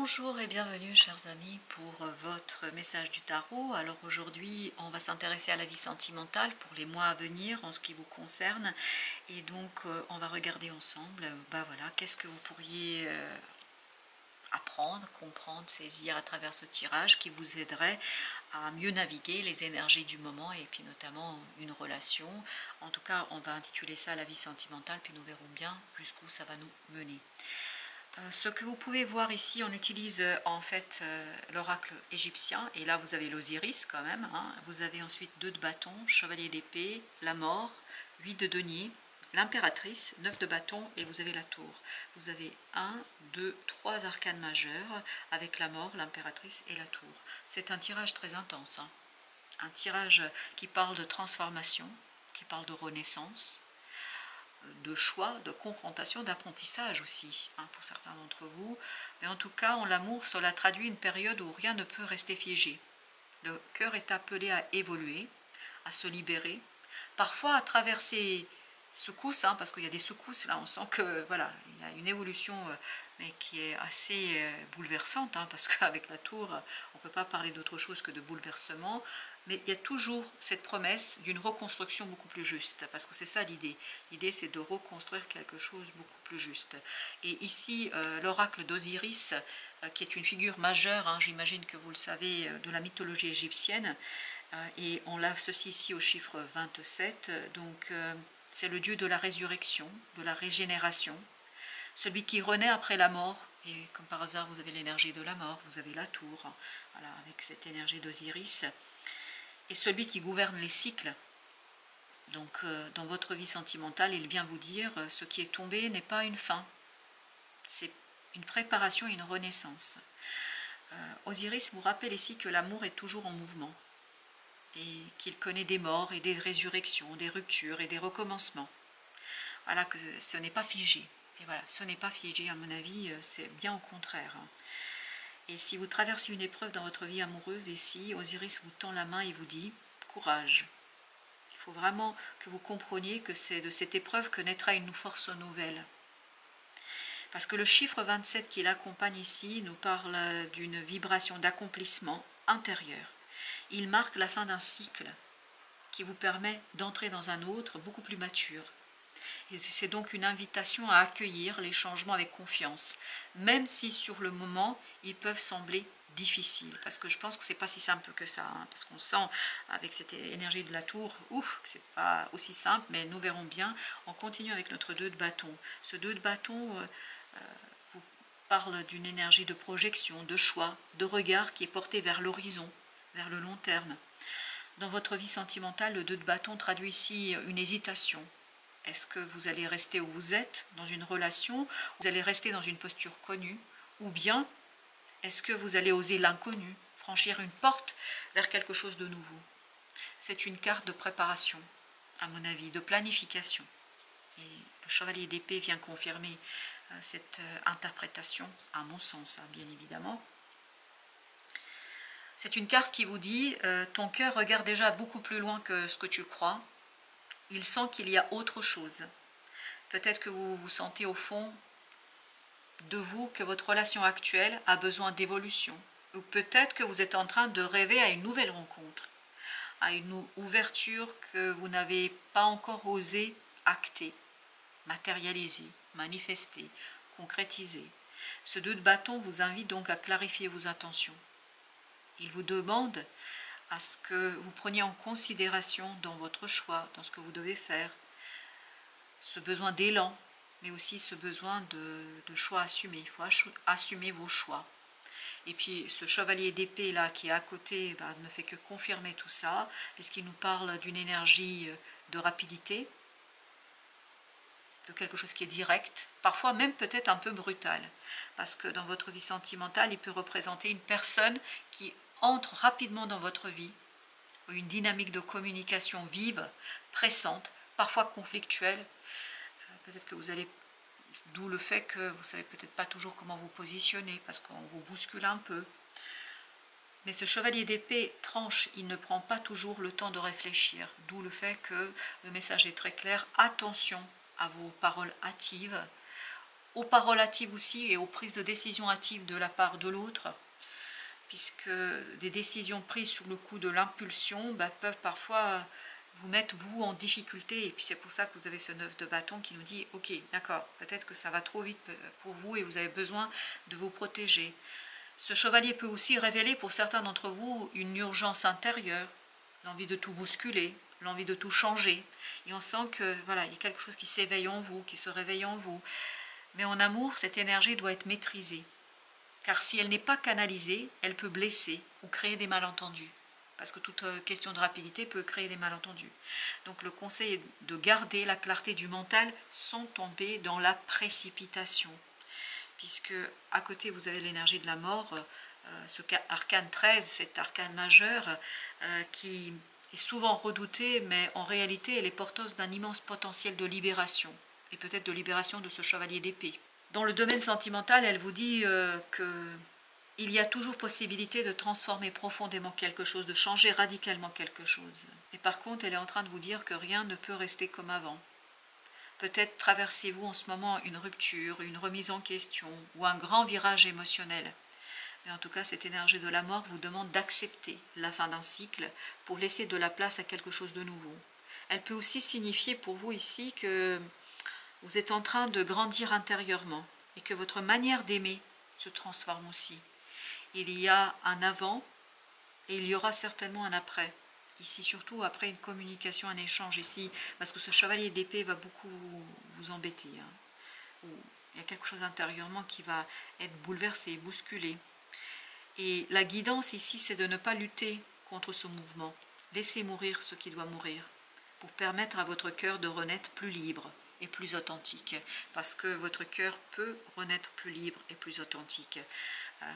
Bonjour et bienvenue chers amis pour votre message du tarot. Alors aujourd'hui on va s'intéresser à la vie sentimentale pour les mois à venir en ce qui vous concerne et donc on va regarder ensemble, voilà, qu'est-ce que vous pourriez apprendre, comprendre, saisir à travers ce tirage qui vous aiderait à mieux naviguer les énergies du moment et puis notamment une relation. En tout cas on va intituler ça la vie sentimentale puis nous verrons bien jusqu'où ça va nous mener. Ce que vous pouvez voir ici, on utilise en fait l'oracle égyptien, et là vous avez l'Osiris quand même, hein. Vous avez ensuite 2 de bâton, chevalier d'épée, la mort, 8 de denier, l'impératrice, 9 de bâton, et vous avez la tour. Vous avez 1, 2, 3 arcanes majeurs avec la mort, l'impératrice et la tour. C'est un tirage très intense, hein. Un tirage qui parle de transformation, qui parle de renaissance, de choix, de confrontation, d'apprentissage aussi, hein, pour certains d'entre vous. Mais en tout cas, en l'amour, cela traduit une période où rien ne peut rester figé. Le cœur est appelé à évoluer, à se libérer, parfois à traverser secousses, hein, parce qu'il y a des secousses, là on sent que voilà, il y a une évolution mais qui est assez bouleversante, hein, parce qu'avec la tour, on ne peut pas parler d'autre chose que de bouleversement, mais il y a toujours cette promesse d'une reconstruction beaucoup plus juste, parce que c'est ça l'idée. L'idée c'est de reconstruire quelque chose beaucoup plus juste. Et ici, l'oracle d'Osiris, qui est une figure majeure, hein, j'imagine que vous le savez, de la mythologie égyptienne, et on l'associe ici au chiffre 27, donc c'est le dieu de la résurrection, de la régénération, celui qui renaît après la mort, et comme par hasard vous avez l'énergie de la mort, vous avez la tour, voilà, avec cette énergie d'Osiris, et celui qui gouverne les cycles. Donc dans votre vie sentimentale, il vient vous dire, ce qui est tombé n'est pas une fin, c'est une préparation et une renaissance. Osiris vous rappelle ici que l'amour est toujours en mouvement, et qu'il connaît des morts et des résurrections, des ruptures et des recommencements. Voilà, que ce n'est pas figé. Et voilà, ce n'est pas figé, à mon avis, c'est bien au contraire. Et si vous traversez une épreuve dans votre vie amoureuse, ici, Osiris vous tend la main et vous dit « courage ». Il faut vraiment que vous compreniez que c'est de cette épreuve que naîtra une force nouvelle. Parce que le chiffre 27 qui l'accompagne ici nous parle d'une vibration d'accomplissement intérieur. Il marque la fin d'un cycle qui vous permet d'entrer dans un autre beaucoup plus mature. Et c'est donc une invitation à accueillir les changements avec confiance, même si sur le moment, ils peuvent sembler difficiles. Parce que je pense que ce n'est pas si simple que ça, hein, parce qu'on sent avec cette énergie de la tour, que ce n'est pas aussi simple, mais nous verrons bien. On continue avec notre 2 de bâton. Ce 2 de bâton vous parle d'une énergie de projection, de choix, de regard qui est porté vers l'horizon, vers le long terme. Dans votre vie sentimentale, le 2 de bâton traduit ici une hésitation. Est-ce que vous allez rester où vous êtes, dans une relation, vous allez rester dans une posture connue, ou bien est-ce que vous allez oser l'inconnu, franchir une porte vers quelque chose de nouveau? C'est une carte de préparation, à mon avis, de planification. Et le chevalier d'épée vient confirmer cette interprétation, à mon sens, hein, bien évidemment. C'est une carte qui vous dit ton cœur regarde déjà beaucoup plus loin que ce que tu crois. Il sent qu'il y a autre chose. Peut-être que vous vous sentez au fond de vous que votre relation actuelle a besoin d'évolution. Ou peut-être que vous êtes en train de rêver à une nouvelle rencontre, à une ouverture que vous n'avez pas encore osé acter, matérialiser, manifester, concrétiser. Ce 2 de bâton vous invite donc à clarifier vos intentions. Il vous demande à ce que vous preniez en considération dans votre choix, dans ce que vous devez faire, ce besoin d'élan, mais aussi ce besoin de choix assumé. Il faut assumer vos choix. Et puis ce chevalier d'épée là qui est à côté ne fait que confirmer tout ça, puisqu'il nous parle d'une énergie de rapidité, de quelque chose qui est direct, parfois même peut-être un peu brutal, parce que dans votre vie sentimentale, il peut représenter une personne qui entre rapidement dans votre vie, une dynamique de communication vive, pressante, parfois conflictuelle. Peut-être que vous allez, d'où le fait que vous ne savez peut-être pas toujours comment vous positionner, parce qu'on vous bouscule un peu. Mais ce chevalier d'épée tranche, il ne prend pas toujours le temps de réfléchir, d'où le fait que le message est très clair. Attention à vos paroles hâtives, aux paroles hâtives aussi et aux prises de décision hâtives de la part de l'autre, puisque des décisions prises sous le coup de l'impulsion peuvent parfois vous mettre vous en difficulté, et puis c'est pour ça que vous avez ce 9 de bâton qui nous dit ok, d'accord, peut-être que ça va trop vite pour vous et vous avez besoin de vous protéger. Ce chevalier peut aussi révéler pour certains d'entre vous une urgence intérieure, l'envie de tout bousculer, l'envie de tout changer, et on sent que voilà, il y a quelque chose qui s'éveille en vous, qui se réveille en vous. Mais en amour, cette énergie doit être maîtrisée, car si elle n'est pas canalisée, elle peut blesser ou créer des malentendus, parce que toute question de rapidité peut créer des malentendus. Donc le conseil est de garder la clarté du mental sans tomber dans la précipitation, puisque à côté vous avez l'énergie de la mort, ce arcane 13, cet arcane majeur qui est souvent redouté, mais en réalité elle est porteuse d'un immense potentiel de libération, et peut-être de libération de ce chevalier d'épée. Dans le domaine sentimental, elle vous dit qu'il y a toujours possibilité de transformer profondément quelque chose, de changer radicalement quelque chose. Et par contre, elle est en train de vous dire que rien ne peut rester comme avant. Peut-être traversez-vous en ce moment une rupture, une remise en question ou un grand virage émotionnel. Mais en tout cas, cette énergie de la mort vous demande d'accepter la fin d'un cycle pour laisser de la place à quelque chose de nouveau. Elle peut aussi signifier pour vous ici que vous êtes en train de grandir intérieurement et que votre manière d'aimer se transforme aussi. Il y a un avant et il y aura certainement un après. Ici surtout après une communication, un échange ici, parce que ce chevalier d'épée va beaucoup vous embêter. Il y a quelque chose intérieurement qui va être bouleversé, bousculé. Et la guidance ici, c'est de ne pas lutter contre ce mouvement. Laissez mourir ce qui doit mourir, pour permettre à votre cœur de renaître plus libre et plus authentique, parce que votre cœur peut renaître plus libre et plus authentique,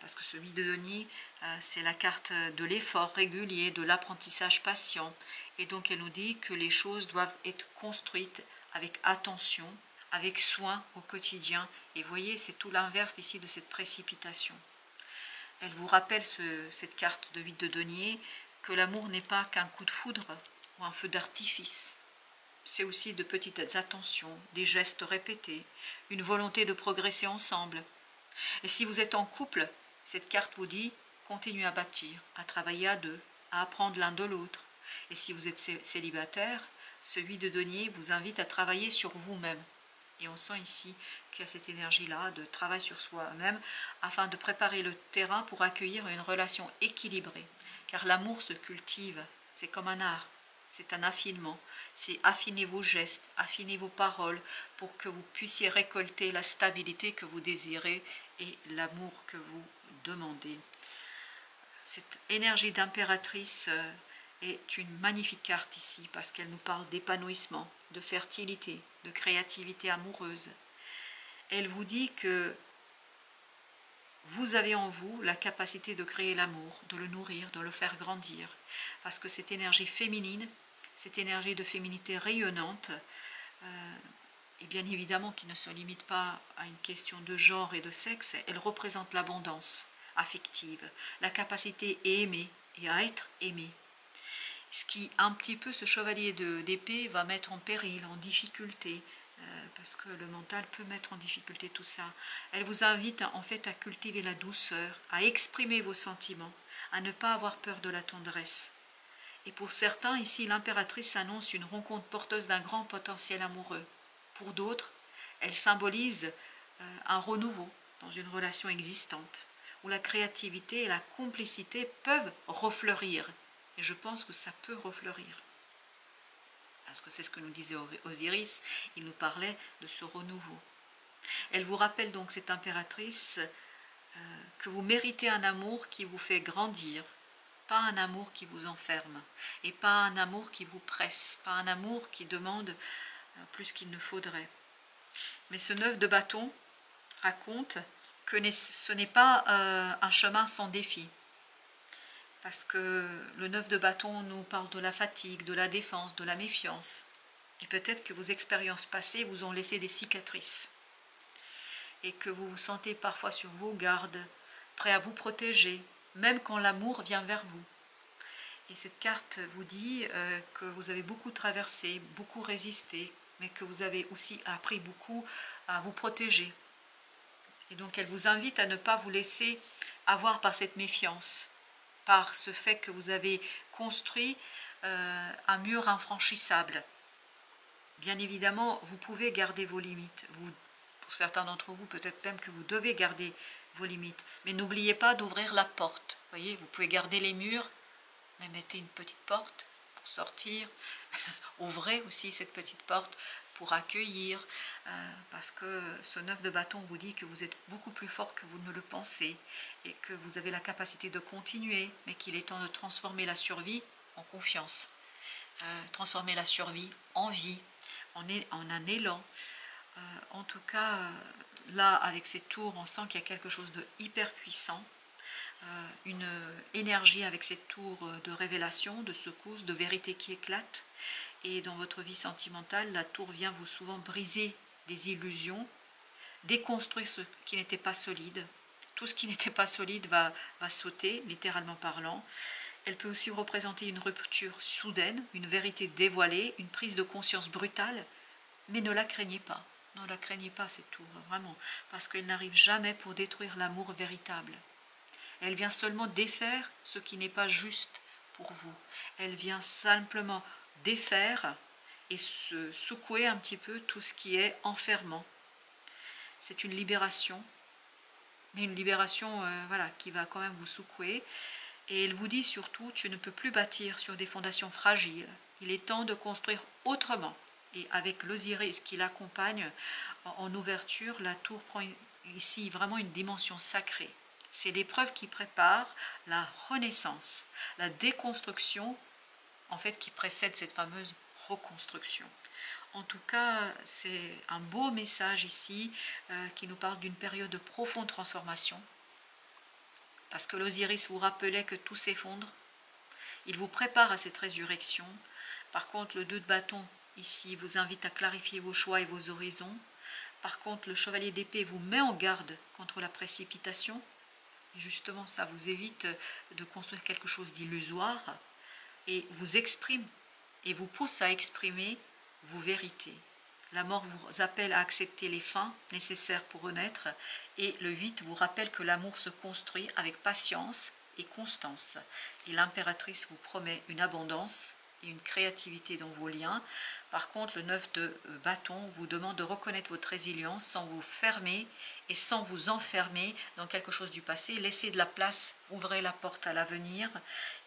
parce que ce 8 de denier, c'est la carte de l'effort régulier, de l'apprentissage patient, et donc elle nous dit que les choses doivent être construites avec attention, avec soin au quotidien, et voyez, c'est tout l'inverse ici de cette précipitation. Elle vous rappelle cette carte de 8 de denier, que l'amour n'est pas qu'un coup de foudre ou un feu d'artifice. C'est aussi de petites attentions, des gestes répétés, une volonté de progresser ensemble. Et si vous êtes en couple, cette carte vous dit continuez à bâtir, à travailler à deux, à apprendre l'un de l'autre. Et si vous êtes célibataire, ce 8 de denier vous invite à travailler sur vous-même. Et on sent ici qu'il y a cette énergie-là de travail sur soi-même afin de préparer le terrain pour accueillir une relation équilibrée. Car l'amour se cultive, c'est comme un art. C'est un affinement, c'est affiner vos gestes, affiner vos paroles pour que vous puissiez récolter la stabilité que vous désirez et l'amour que vous demandez. Cette énergie d'impératrice est une magnifique carte ici parce qu'elle nous parle d'épanouissement, de fertilité, de créativité amoureuse. Elle vous dit que vous avez en vous la capacité de créer l'amour, de le nourrir, de le faire grandir, parce que cette énergie féminine, cette énergie de féminité rayonnante, et bien évidemment qui ne se limite pas à une question de genre et de sexe, elle représente l'abondance affective, la capacité à aimer et à être aimé. Ce qui, un petit peu, ce chevalier d'épée va mettre en péril, en difficulté, parce que le mental peut mettre en difficulté tout ça. Elle vous invite en fait à cultiver la douceur, à exprimer vos sentiments, à ne pas avoir peur de la tendresse. Et pour certains, ici, l'impératrice annonce une rencontre porteuse d'un grand potentiel amoureux. Pour d'autres, elle symbolise un renouveau dans une relation existante, où la créativité et la complicité peuvent refleurir. Et je pense que ça peut refleurir. Parce que c'est ce que nous disait Osiris, il nous parlait de ce renouveau. Elle vous rappelle donc, cette impératrice, que vous méritez un amour qui vous fait grandir, pas un amour qui vous enferme, et pas un amour qui vous presse, pas un amour qui demande plus qu'il ne faudrait. Mais ce 9 de bâton raconte que ce n'est pas un chemin sans défi. Parce que le 9 de bâton nous parle de la fatigue, de la défense, de la méfiance. Et peut-être que vos expériences passées vous ont laissé des cicatrices. Et que vous vous sentez parfois sur vos gardes, prêt à vous protéger, même quand l'amour vient vers vous. Et cette carte vous dit que vous avez beaucoup traversé, beaucoup résisté, mais que vous avez aussi appris beaucoup à vous protéger. Et donc elle vous invite à ne pas vous laisser avoir par cette méfiance, par ce fait que vous avez construit un mur infranchissable. Bien évidemment, vous pouvez garder vos limites. Pour certains d'entre vous, peut-être même que vous devez garder vos limites. Mais n'oubliez pas d'ouvrir la porte. Vous voyez, vous pouvez garder les murs, mais mettez une petite porte pour sortir. Ouvrez aussi cette petite porte pour accueillir, parce que ce 9 de bâton vous dit que vous êtes beaucoup plus fort que vous ne le pensez et que vous avez la capacité de continuer, mais qu'il est temps de transformer la survie en confiance, transformer la survie en vie, en un élan. En tout cas, là, avec ces tours, on sent qu'il y a quelque chose de hyper puissant, une énergie avec cette tour de révélation, de secousse, de vérité qui éclate. Et dans votre vie sentimentale, la tour vient vous souvent briser des illusions, déconstruire ce qui n'était pas solide. Tout ce qui n'était pas solide va sauter, littéralement parlant. Elle peut aussi représenter une rupture soudaine, une vérité dévoilée, une prise de conscience brutale, mais ne la craignez pas. Ne la craignez pas, cette tour, vraiment, parce qu'elle n'arrive jamais pour détruire l'amour véritable. Elle vient seulement défaire ce qui n'est pas juste pour vous. Elle vient simplement défaire et se secouer un petit peu tout ce qui est enfermant. C'est une libération, mais une libération voilà, qui va quand même vous secouer. Et elle vous dit surtout, tu ne peux plus bâtir sur des fondations fragiles. Il est temps de construire autrement. Et avec l'Osiris qui l'accompagne en ouverture, la tour prend ici vraiment une dimension sacrée. C'est l'épreuve qui prépare la renaissance, la déconstruction, en fait, qui précède cette fameuse reconstruction. En tout cas, c'est un beau message ici qui nous parle d'une période de profonde transformation. Parce que l'Osiris vous rappelait que tout s'effondre. Il vous prépare à cette résurrection. Par contre, le 2 de bâton, ici, vous invite à clarifier vos choix et vos horizons. Par contre, le chevalier d'épée vous met en garde contre la précipitation. Et justement, ça vous évite de construire quelque chose d'illusoire et vous exprime et vous pousse à exprimer vos vérités. La mort vous appelle à accepter les fins nécessaires pour renaître et le 8 vous rappelle que l'amour se construit avec patience et constance. Et l'impératrice vous promet une abondance et une créativité dans vos liens. Par contre, le 9 de bâton vous demande de reconnaître votre résilience sans vous fermer et sans vous enfermer dans quelque chose du passé. Laissez de la place, ouvrez la porte à l'avenir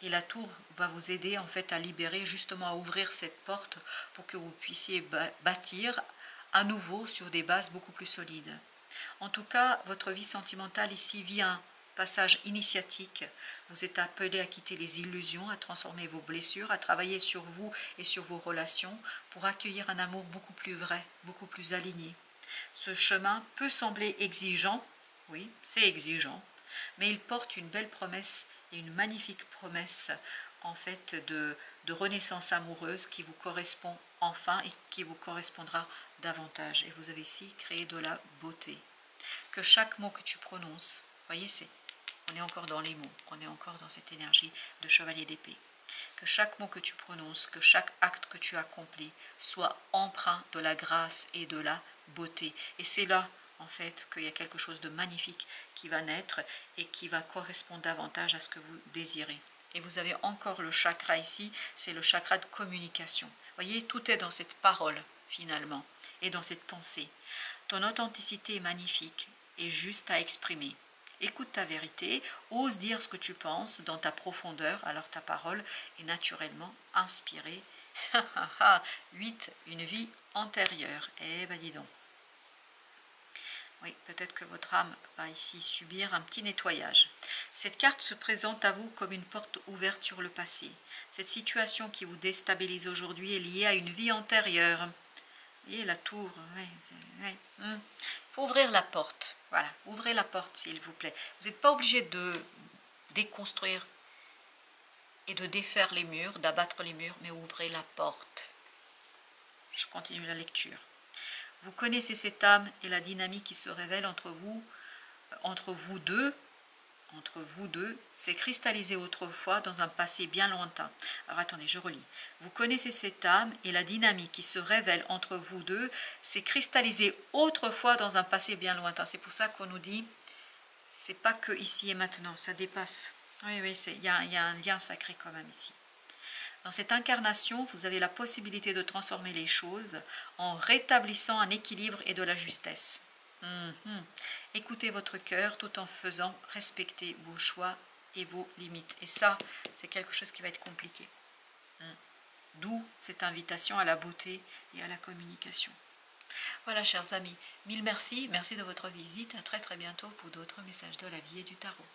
et la tour va vous aider en fait à libérer, justement à ouvrir cette porte pour que vous puissiez bâtir à nouveau sur des bases beaucoup plus solides. En tout cas, votre vie sentimentale ici vit un passage initiatique. Vous êtes appelé à quitter les illusions, à transformer vos blessures, à travailler sur vous et sur vos relations pour accueillir un amour beaucoup plus vrai, beaucoup plus aligné. Ce chemin peut sembler exigeant, oui, c'est exigeant, mais il porte une belle promesse et une magnifique promesse en fait de renaissance amoureuse qui vous correspond enfin et qui vous correspondra davantage. Et vous avez ici créé de la beauté. Que chaque mot que tu prononces, voyez, on est encore dans les mots, on est encore dans cette énergie de chevalier d'épée. Que chaque mot que tu prononces, que chaque acte que tu accomplis soit empreint de la grâce et de la beauté. Et c'est là, en fait, qu'il y a quelque chose de magnifique qui va naître et qui va correspondre davantage à ce que vous désirez. Et vous avez encore le chakra ici, c'est le chakra de communication. Voyez, tout est dans cette parole, finalement, et dans cette pensée. Ton authenticité est magnifique et juste à exprimer. Écoute ta vérité, ose dire ce que tu penses dans ta profondeur, alors ta parole est naturellement inspirée. 8. Une vie antérieure. Eh ben dis donc. Oui, peut-être que votre âme va ici subir un petit nettoyage. Cette carte se présente à vous comme une porte ouverte sur le passé. Cette situation qui vous déstabilise aujourd'hui est liée à une vie antérieure. Et la tour, il faut ouvrir la porte. Voilà, ouvrez la porte s'il vous plaît. Vous n'êtes pas obligé de déconstruire et de défaire les murs, d'abattre les murs, mais ouvrez la porte. Je continue la lecture. Vous connaissez cette âme et la dynamique qui se révèle entre vous deux, entre vous deux s'est cristallisé autrefois dans un passé bien lointain. Alors attendez, je relis. Vous connaissez cette âme et la dynamique qui se révèle entre vous deux s'est cristallisée autrefois dans un passé bien lointain. C'est pour ça qu'on nous dit, c'est pas que ici et maintenant, ça dépasse. Oui, oui, il y a un lien sacré quand même ici. Dans cette incarnation, vous avez la possibilité de transformer les choses en rétablissant un équilibre et de la justesse. Écoutez votre cœur tout en faisant respecter vos choix et vos limites. Et ça, c'est quelque chose qui va être compliqué. D'où cette invitation à la beauté et à la communication. Voilà, chers amis, mille merci. Merci de votre visite. À très très bientôt pour d'autres messages de la vie et du tarot.